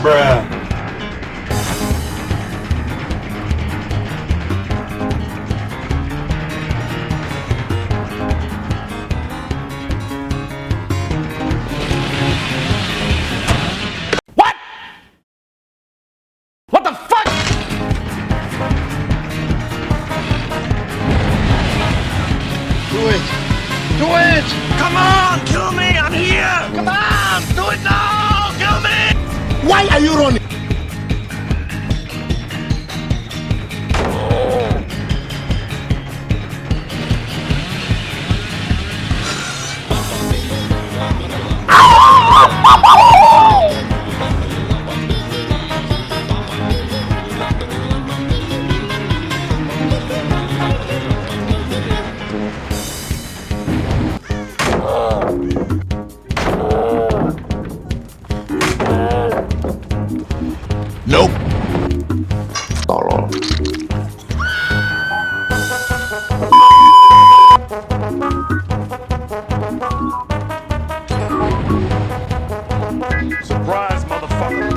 Bruh. What the fuck? Do it! Do it! Come on, kill me! I'm here! Come on, do it now! Kill me! Why are you running? Nope. Tolol. Surprise, motherfucker!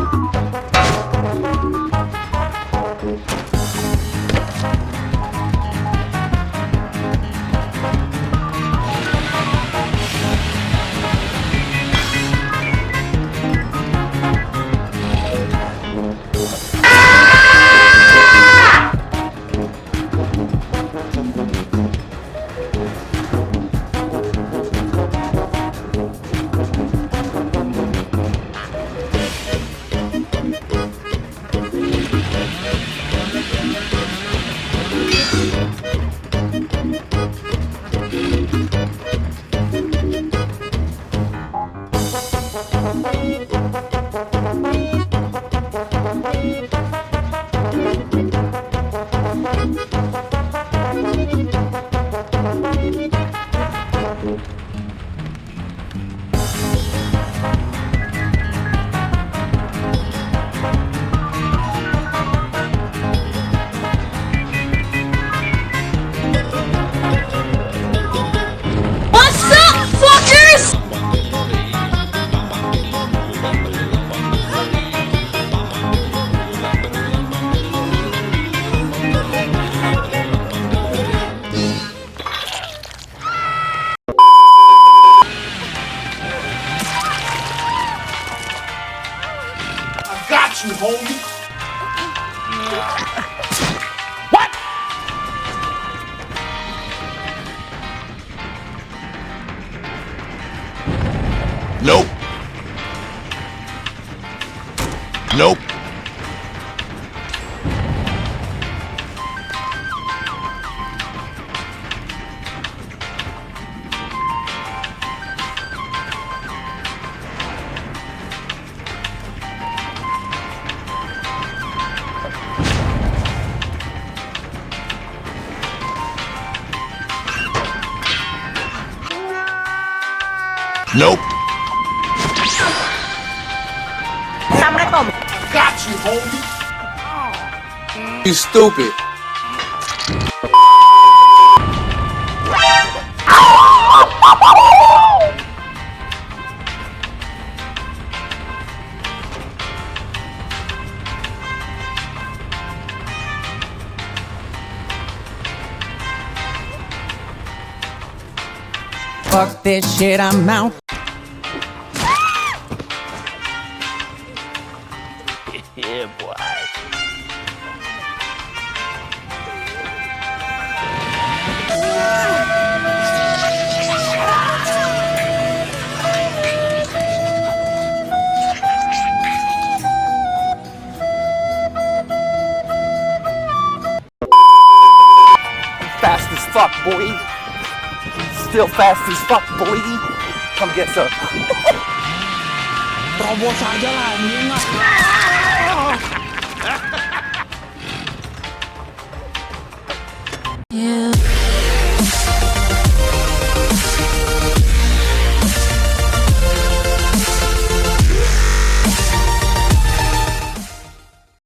What's up, fuckers? I got you, homie. What? Nope. Nope. Nope. Got you, homie. You stupid. Fuck this shit, I'm out. Yeah, boy. Fast as fuck, boy. Still fast as fuck, boy. Come get some. Terobos aja lah, anjing lah.